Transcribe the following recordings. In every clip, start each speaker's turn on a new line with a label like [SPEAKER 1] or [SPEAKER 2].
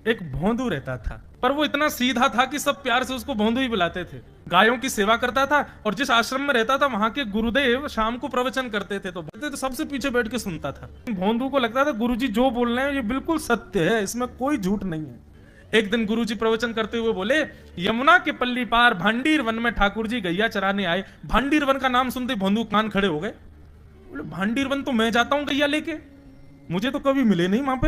[SPEAKER 1] एक भोंदू रहता था, पर वो इतना सीधा था कि सब प्यार से उसको भोंदू ही बुलाते थे। गायों की सेवा करता था और जिस आश्रम में रहता था वहां के गुरुदेव शाम को प्रवचन करते थे तो सबसे पीछे बैठ के सुनता था। भोंदू को लगता था गुरुजी जो बोल रहे हैं ये बिल्कुल सत्य है, इसमें कोई झूठ नहीं है। एक दिन गुरुजी प्रवचन करते हुए बोले, यमुना के पल्ली पार भांडीर वन में ठाकुर जी गैया चराने आए। भांडीर वन का नाम सुनते भोंदू कान खड़े हो गए। बोले भांडीर वन तो मैं जाता हूं गैया लेके, मुझे तो कभी मिले नहीं वहां पे।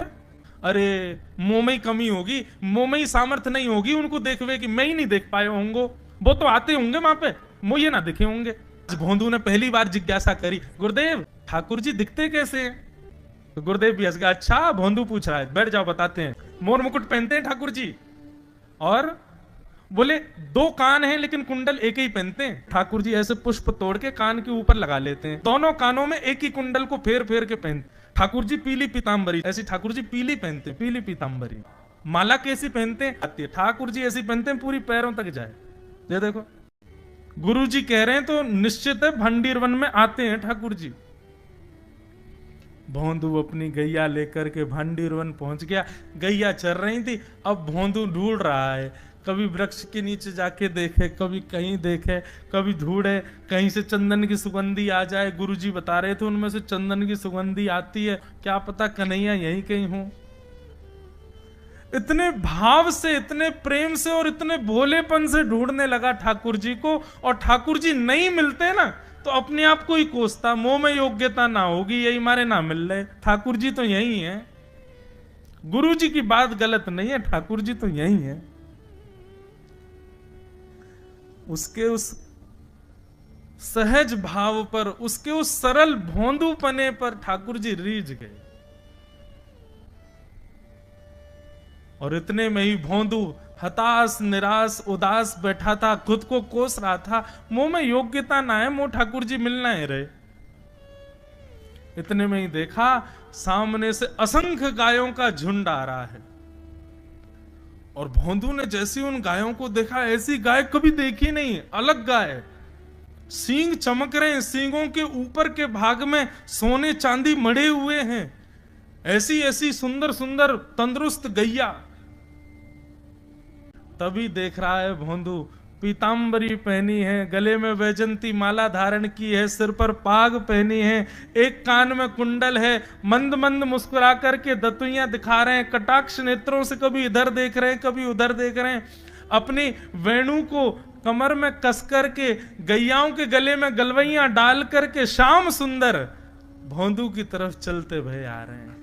[SPEAKER 1] अरे मुंह में ही कमी होगी, मुंह में ही सामर्थ्य नहीं होगी उनको देखवे कि मैं ही नहीं देख पाए होंगे, वो तो आते होंगे वहां पे, मुझे ना दिखे होंगे। भोंदू ने पहली बार जिज्ञासा करी, गुरुदेव ठाकुर जी दिखते कैसे हैं? तो गुरुदेव भी हंस गया, अच्छा भोंदू पूछ रहा है, बैठ जाओ बताते हैं। मोर मुकुट पहनते हैं ठाकुर जी, और बोले दो कान हैं लेकिन कुंडल एक ही पहनते हैं। ठाकुर जी ऐसे पुष्प तोड़ के कान के ऊपर लगा लेते हैं, दोनों कानों में एक ही कुंडल को फेर फेर के पहनते। ठाकुर जी पीली पीतांबरी, ऐसी ठाकुर जी पीली पहनते हैं, पीली पीतांबरी। माला कैसी पहनते हैं? आती है। ठाकुर जी ऐसी पहनते हैं पूरी पैरों तक जाए। ये देखो गुरु जी कह रहे हैं तो निश्चित है भंडीर वन में आते हैं ठाकुर जी। भोंदू अपनी गैया लेकर के भांडीर वन पहुंच गया। गैया चर रही थी, अब भोंदू ढूंढ रहा है, कभी वृक्ष के नीचे जाके देखे, कभी कहीं देखे, कभी ढूंढे कहीं से चंदन की सुगंधी आ जाए। गुरुजी बता रहे थे उनमें से चंदन की सुगंधी आती है, क्या पता कन्हैया यहीं कहीं हो। इतने भाव से, इतने प्रेम से और इतने भोलेपन से ढूंढने लगा ठाकुर जी को, और ठाकुर जी नहीं मिलते ना तो अपने आप को ही कोसता, मुंह में योग्यता ना होगी, यही मारे ना मिल रहे, ठाकुर जी तो यही है। गुरु जी की बात गलत नहीं है, ठाकुर जी तो यही है। उसके उस सहज भाव पर, उसके उस सरल भोंदूपने पर ठाकुर जी रीझ गए। और इतने में ही भोंदू हताश निराश उदास बैठा था, खुद को कोस रहा था, मुंह में योग्यता ना है, मुंह ठाकुर जी मिलना है रहे। इतने में ही देखा सामने से असंख्य गायों का झुंड आ रहा है, और भोंदू ने जैसी उन गायों को देखा, ऐसी गाय कभी देखी नहीं, अलग गाय, सींग चमक रहे हैं, सींगों के ऊपर के भाग में सोने चांदी मढ़े हुए हैं, ऐसी ऐसी सुंदर सुंदर तंदुरुस्त गैया। तभी देख रहा है भोंदू, पीतांबरी पहनी है, गले में वैजंती माला धारण की है, सिर पर पाग पहनी है, एक कान में कुंडल है, मंद मंद मुस्कुरा करके दतुइयां दिखा रहे हैं, कटाक्ष नेत्रों से कभी इधर देख रहे हैं कभी उधर देख रहे हैं, अपनी वेणु को कमर में कस करके गैयाओं के गले में गलवैयां डाल करके श्याम सुंदर भोंदू की तरफ चलते भय आ रहे हैं।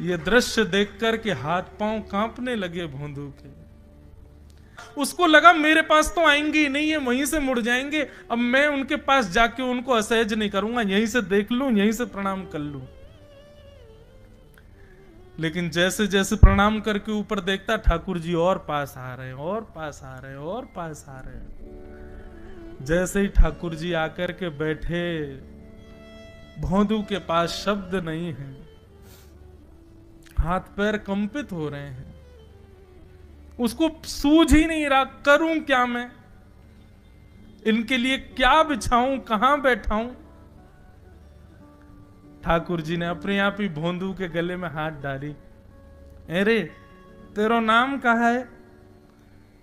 [SPEAKER 1] ये दृश्य देख करके हाथ पांव कांपने लगे भोंदू के। उसको लगा मेरे पास तो आएंगे ही नहीं, है वहीं से मुड़ जाएंगे, अब मैं उनके पास जाके उनको असहज नहीं करूंगा, यहीं से देख लूं, यहीं से प्रणाम कर लूं। लेकिन जैसे जैसे प्रणाम करके ऊपर देखता, ठाकुर जी और पास आ रहे हैं, और पास आ रहे हैं, और पास आ रहे हैं। जैसे ही ठाकुर जी आकर के बैठे, भोंदू के पास शब्द नहीं है, हाथ पैर कंपित हो रहे हैं, उसको सूझ ही नहीं रहा करूं क्या मैं, इनके लिए क्या बिछाऊं, कहां बैठाऊं। ठाकुर जी ने अपने आप ही भोंदू के गले में हाथ डाली, अरे तेरा नाम कहा है?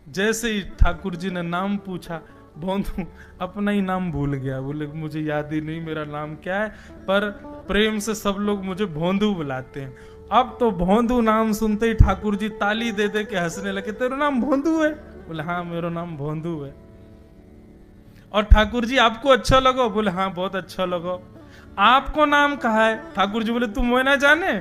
[SPEAKER 1] जैसे ही ठाकुर जी ने नाम पूछा, भोंदू अपना ही नाम भूल गया, बोले मुझे याद ही नहीं मेरा नाम क्या है, पर प्रेम से सब लोग मुझे भोंदू बुलाते हैं। अब तो भोंदू नाम सुनते ही ठाकुर जी ताली दे दे के हंसने लगे, तेरा नाम भोंदू है? बोले हाँ मेरा नाम भोंदू है। और ठाकुर जी आपको अच्छा लगो? बोले हाँ बहुत अच्छा लगो। आपको नाम कहा है? ठाकुर जी बोले तुम वो ना जाने?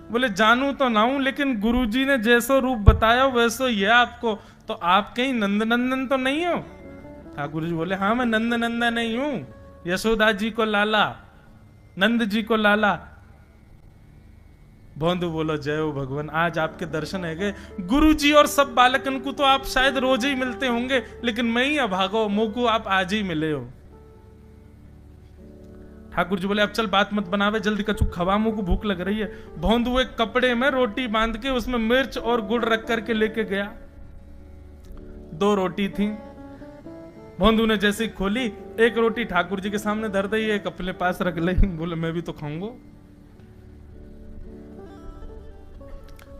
[SPEAKER 1] बोले जानू तो ना हूं, लेकिन गुरु जी ने जैसा रूप बताया वैसो ही है आपको, तो आप कहीं नंद नंदन तो नहीं हो? ठाकुर जी बोले हाँ मैं नंद नंदन नहीं हूं, यशोदा जी को लाला, नंद जी को लाला। भोंदू बोलो जय हो भगवान, आज आपके दर्शन है गए। गुरु जी और सब बालकन को तो आप शायद रोज ही मिलते होंगे, लेकिन मैं ही अभागो, मुंह को आप आज ही मिले हो। ठाकुर जी बोले अब चल बात मत बनावे, जल्दी कछु खवा, मुंह को भूख लग रही है। भोंदू एक कपड़े में रोटी बांध के उसमें मिर्च और गुड़ रख करके लेके गया। 2 रोटी थी। भोंदू ने जैसे खोली, एक रोटी ठाकुर जी के सामने धर दी, एक अपने पास रख ली। बोले मैं भी तो खाऊंगा।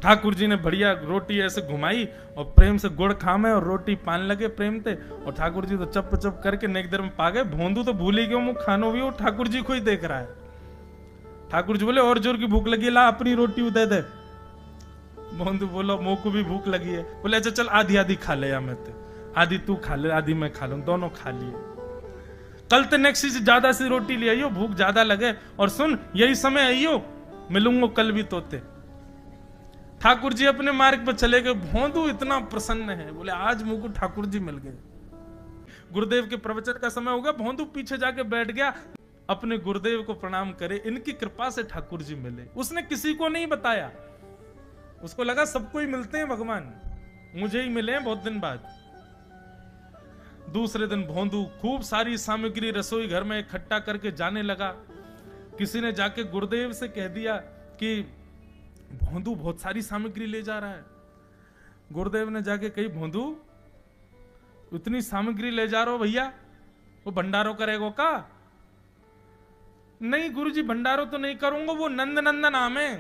[SPEAKER 1] ठाकुर जी ने बढ़िया रोटी ऐसे घुमाई और प्रेम से गुड़ खामे और रोटी पान लगे प्रेम थे, और ठाकुर जी तो चप चप करके नेक देर में पा गए। भोंदू तो भूल ही गयो, मुंह खानो भी वो ठाकुर जी को ही देख रहा है। ठाकुर जी बोले और जोर की भूख लगी, ला अपनी रोटी दे दे। भोंदू बोलो मुंह को भी भूख लगी है। बोले अच्छा चल आधी आधी खा ले, या मैं आधी तू खा ले आधी मैं खा लूं, दोनों खा लिए। कल ते नेक्स्ट से ज्यादा सी रोटी ले आइयो, भूख ज्यादा लगे, और सुन यही समय आइयो, मिलूंगा कल भी तोते। ठाकुर जी अपने मार्ग पर चले गए। भोंदू इतना प्रसन्न है, बोले आज मुझको ठाकुर जी मिल गए। गुरुदेव के प्रवचन का समय हो गया, भोंदू पीछे जाके बैठ गया, अपने गुरुदेव को प्रणाम करे, इनकी कृपा से ठाकुर जी मिले। उसने किसी को नहीं बताया, उसको लगा सबको ही मिलते हैं भगवान, मुझे ही मिले हैं बहुत दिन बाद। दूसरे दिन भोंदू खूब सारी सामग्री रसोई घर में इकट्ठा करके जाने लगा। किसी ने जाके गुरुदेव से कह दिया कि भोंदू बहुत सारी सामग्री ले जा रहा है। गुरुदेव ने जाके कही, भोंदू इतनी सामग्री ले जा रहा हो भैया, वो भंडारो करेगो का? नहीं गुरुजी भंडारो तो नहीं करूंगा, वो नंद नंदन नाम है,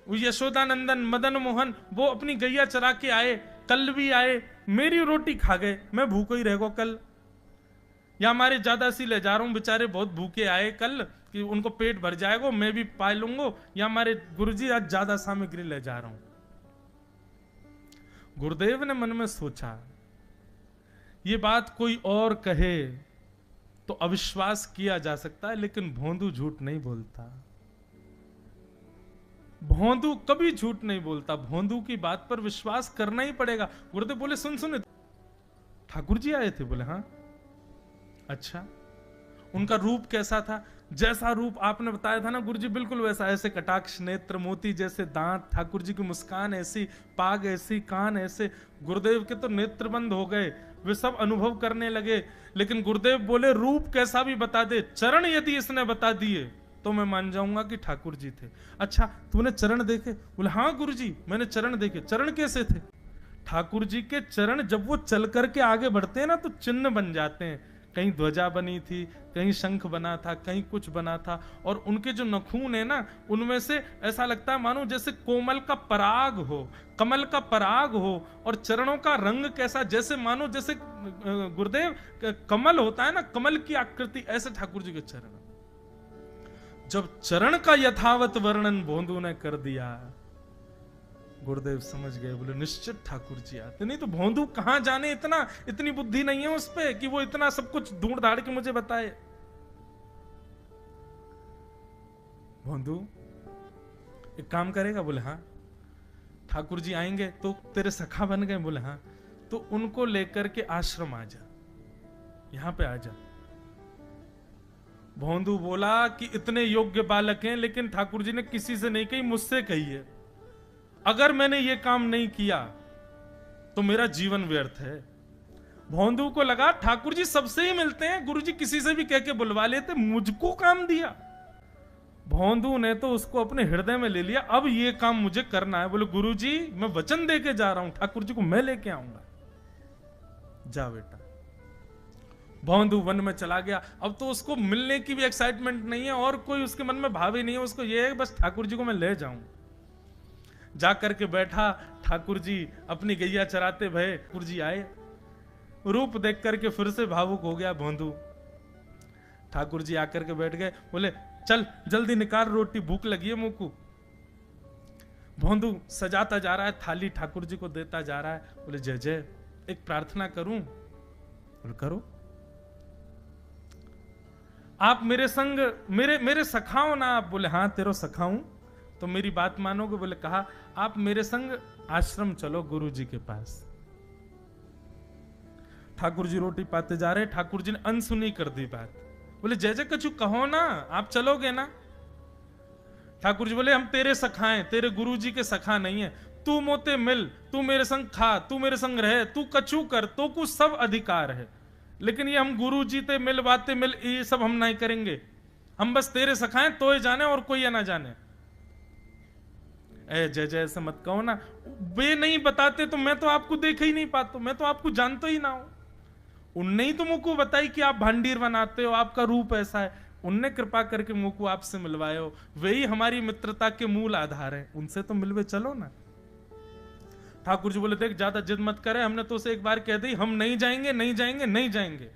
[SPEAKER 1] वो यशोदा नंदन मदन मोहन, वो अपनी गैया चरा के आए, कल भी आए, मेरी रोटी खा गए, मैं भूखो ही रहेगा कल। या हमारे ज्यादा सी ले जा रहा हूं, बेचारे बहुत भूखे आए कल, कि उनको पेट भर जाएगा, मैं भी पा लूंगा, या हमारे गुरुजी आज ज्यादा सामग्री ले जा रहा हूं। गुरुदेव ने मन में सोचा ये बात कोई और कहे तो अविश्वास किया जा सकता है, लेकिन भोंदू झूठ नहीं बोलता। भोंदू कभी झूठ नहीं बोलता, भोंदू की बात पर विश्वास करना ही पड़ेगा। गुरुदेव बोले सुन सुन ठाकुर जी आए थे? बोले हाँ। अच्छा उनका रूप कैसा था? जैसा रूप आपने बताया था ना गुरुजी, बिल्कुल वैसा, ऐसे कटाक्ष नेत्र, मोती जैसे दांत, ठाकुर जी की मुस्कान ऐसी, पाग ऐसी, कान ऐसे। गुरुदेव के तो नेत्र बंद हो गए, वे सब अनुभव करने लगे। लेकिन गुरुदेव बोले रूप कैसा भी बता दे, चरण यदि इसने बता दिए तो मैं मान जाऊंगा कि ठाकुर जी थे। अच्छा तूने चरण देखे? बोले हाँ गुरुजी मैंने चरण देखे। चरण कैसे थे? ठाकुर जी के चरण जब वो चल करके आगे बढ़ते हैं ना तो चिन्ह बन जाते हैं। कहीं ध्वजा बनी थी, कहीं शंख बना था, कहीं कुछ बना था, और उनके जो नखून है ना उनमें से ऐसा लगता है मानो जैसे कोमल का पराग हो, कमल का पराग हो। और चरणों का रंग कैसा, जैसे मानो जैसे गुरुदेव कमल होता है ना, कमल की आकृति, ऐसे ठाकुर जी के चरण। जब चरण का यथावत वर्णन भोंदू ने कर दिया, गुरुदेव समझ गए, बोले निश्चित ठाकुर जी आते। नहीं तो भोंदू कहां जाने, इतनी बुद्धि नहीं है उस पे कि वो इतना सब कुछ ढूंढ धाड़ के मुझे बताए। भोंदू एक काम करेगा? बोले हाँ। ठाकुर जी आएंगे तो तेरे सखा बन गए? बोले हाँ। तो उनको लेकर के आश्रम आ जा, यहां पे आ जा। भोंदू बोला कि इतने योग्य बालक हैं, लेकिन ठाकुर जी ने किसी से नहीं कही, मुझसे कही है। अगर मैंने ये काम नहीं किया तो मेरा जीवन व्यर्थ है। भोंदू को लगा ठाकुर जी सबसे ही मिलते हैं, गुरुजी किसी से भी कह के बुलवा लेते, मुझको काम दिया। भोंदू ने तो उसको अपने हृदय में ले लिया, अब ये काम मुझे करना है। बोले गुरुजी मैं वचन दे के जा रहा हूं, ठाकुर जी को मैं लेके आऊंगा। जा बेटा। भोंदू वन में चला गया। अब तो उसको मिलने की भी एक्साइटमेंट नहीं है और कोई उसके मन में भाव ही नहीं है, उसको ये है बस ठाकुर जी को मैं ले जाऊं। जाकर के बैठा, ठाकुर जी अपनी गैया चराते भये, ठाकुर जी आए, रूप देख करके फिर से भावुक हो गया भोंदू। ठाकुर जी आकर के बैठ गए, बोले चल जल्दी निकाल रोटी, भूख लगी है मुंह को। भोंदू सजाता जा रहा है थाली, ठाकुर जी को देता जा रहा है। बोले जय जय एक प्रार्थना करूं? बोले करो। आप मेरे संग मेरे सखाओ ना आप? बोले हाँ तेरो सखाऊं तो मेरी बात मानोगे? बोले कहा आप मेरे संग आश्रम चलो गुरु जी के पास। ठाकुर जी रोटी पाते जा रहे, ठाकुर जी ने अनसुनी कर दी बात। बोले जय जय कछु कहो ना, आप चलोगे ना? ठाकुर जी बोले हम तेरे सखा हैं, तेरे गुरु जी के सखा नहीं है। तू मोते मिल, तू मेरे संग खा, तू मेरे संग रहे, तू कछु कर, तो कुछ सब अधिकार है, लेकिन ये हम गुरु जी ते मिल बातें मिल ये सब हम नहीं करेंगे। हम बस तेरे सखाएं तो ही जाने और कोई ना जाने। ए जय जय ऐसे मत कहो ना, वे नहीं बताते तो मैं तो आपको देख ही नहीं पाता, मैं तो आपको जानता ही ना हूं। उनने ही तो मुझको बताई कि आप भांडीर बनाते हो, आपका रूप ऐसा है। उनने कृपा करके मुंह को आपसे मिलवाए हो, वही हमारी मित्रता के मूल आधार है, उनसे तो मिलवे चलो ना। ठाकुर जी बोले देख ज्यादा जिद मत करे, हमने तो उसे एक बार कह दी हम नहीं जाएंगे नहीं जाएंगे नहीं जाएंगे।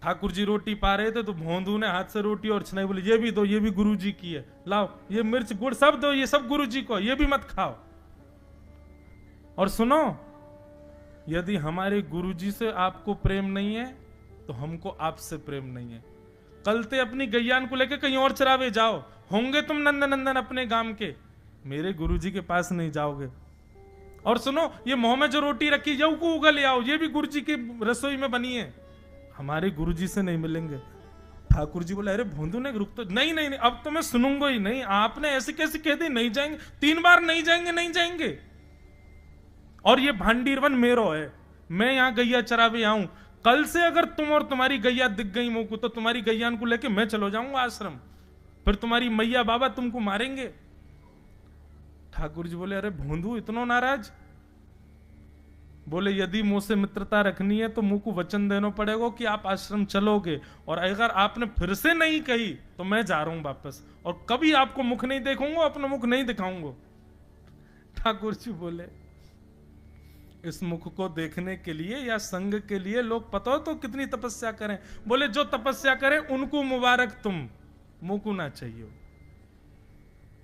[SPEAKER 1] ठाकुर जी रोटी पा रहे थे तो भोंदू ने हाथ से रोटी और छनाई बोली ये भी दो, ये भी गुरु जी की है, लाओ ये मिर्च गुड़ सब दो, ये सब गुरु जी को, ये भी मत खाओ। और सुनो, यदि हमारे गुरु जी से आपको प्रेम नहीं है तो हमको आपसे प्रेम नहीं है। कल ते अपनी गैयान को लेके कहीं और चरावे जाओ, होंगे तुम नंदनंदन अपने गांव के, मेरे गुरु जी के पास नहीं जाओगे। और सुनो, ये मुंह में जो रोटी रखी यू को उगल ले आओ, ये भी गुरु जी की रसोई में बनी है, हमारे गुरु जी से नहीं मिलेंगे। ठाकुर जी बोले अरे भोंदू ने रुक तो, नहीं नहीं नहीं अब तो मैं सुनूंगा ही नहीं, आपने ऐसे कैसे कह दी नहीं जाएंगे, 3 बार नहीं जाएंगे नहीं जाएंगे। और ये भांडीरवन मेरो है, मैं यहां गैया चरावे आऊं, कल से अगर तुम और तुम्हारी गैया दिख गई मुंह को तो तुम्हारी गैयान को लेके मैं चलो जाऊंगा आश्रम, फिर तुम्हारी मैया बाबा तुमको मारेंगे। ठाकुर जी बोले अरे भोंदू इतना नाराज? बोले यदि मुंह से मित्रता रखनी है तो मुंह को वचन देना पड़ेगा कि आप आश्रम चलोगे, और अगर आपने फिर से नहीं कही तो मैं जा रहा हूं वापस, और कभी आपको मुख नहीं देखूंगा, अपना मुख नहीं दिखाऊंगा। ठाकुर जी बोले इस मुख को देखने के लिए या संग के लिए लोग पता हो तो कितनी तपस्या करें। बोले जो तपस्या करें उनको मुबारक, तुम मुंह को ना चाहिए,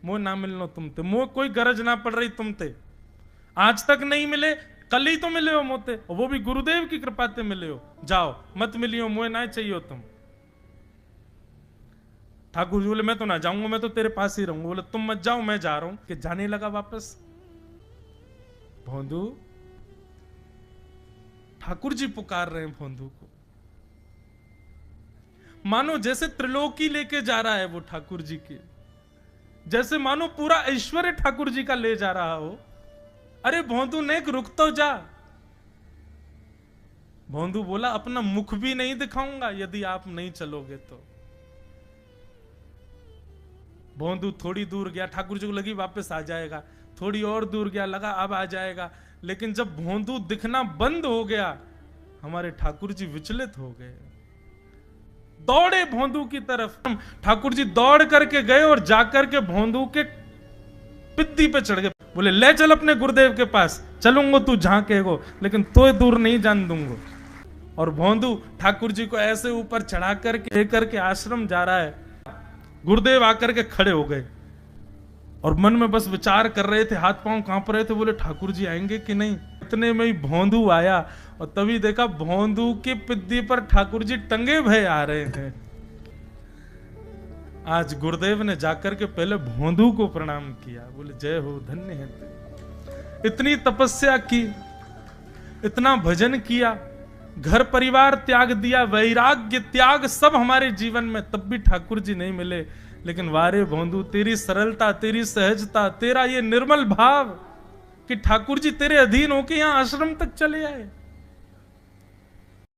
[SPEAKER 1] मुंह ना मिलनो तुमते, मुंह कोई गरज ना पड़ रही तुमते, आज तक नहीं मिले कल ही तो मिले हो मोते, वो भी गुरुदेव की कृपा से मिले हो, जाओ मत मिलियो, मुझे ना चाहिए तुम। ठाकुर जी बोले मैं तो ना जाऊंगा, मैं तो तेरे पास ही रहूंगा। बोले तुम मत जाओ मैं जा रहा हूं। कि जाने लगा वापस। भोंदू, ठाकुर जी पुकार रहे हैं भोंदू को, मानो जैसे त्रिलोकी लेके जा रहा है वो ठाकुर जी की, जैसे मानो पूरा ऐश्वर्य ठाकुर जी का ले जा रहा हो। अरे भोंदू ने रुक तो जा। भोंदू बोला अपना मुख भी नहीं दिखाऊंगा यदि आप नहीं चलोगे तो। भोंदू थोड़ी दूर गया, ठाकुर जी को लगी वापस आ जाएगा, थोड़ी और दूर गया, लगा अब आ जाएगा, लेकिन जब भोंदू दिखना बंद हो गया हमारे ठाकुर जी विचलित हो गए, दौड़े भोंदू की तरफ। ठाकुर जी दौड़ करके गए और जाकर के भोंदू के पित्ती पे चढ़ गए। बोले ले चल अपने गुरुदेव के पास, चलूंगा तू जहां कहेगो, लेकिन तो दूर नहीं जान दूंगा। और भोंदू ठाकुर जी को ऐसे ऊपर चढ़ा करके लेकर के आश्रम जा रहा है। गुरुदेव आकर के खड़े हो गए और मन में बस विचार कर रहे थे, हाथ पांव कांप रहे थे, बोले ठाकुर जी आएंगे कि नहीं। इतने में ही भोंदू आया और तभी देखा भोंदू के पिद्दी पर ठाकुर जी टंगे भय आ रहे हैं। आज गुरुदेव ने जाकर के पहले भोंदू को प्रणाम किया, बोले जय हो, धन्य है तू। इतनी तपस्या की, इतना भजन किया, घर परिवार त्याग दिया, वैराग्य त्याग सब हमारे जीवन में, तब भी ठाकुर जी नहीं मिले। लेकिन वारे भोंदू, तेरी सरलता, तेरी सहजता, तेरा ये निर्मल भाव कि ठाकुर जी तेरे अधीन होके यहां आश्रम तक चले आए।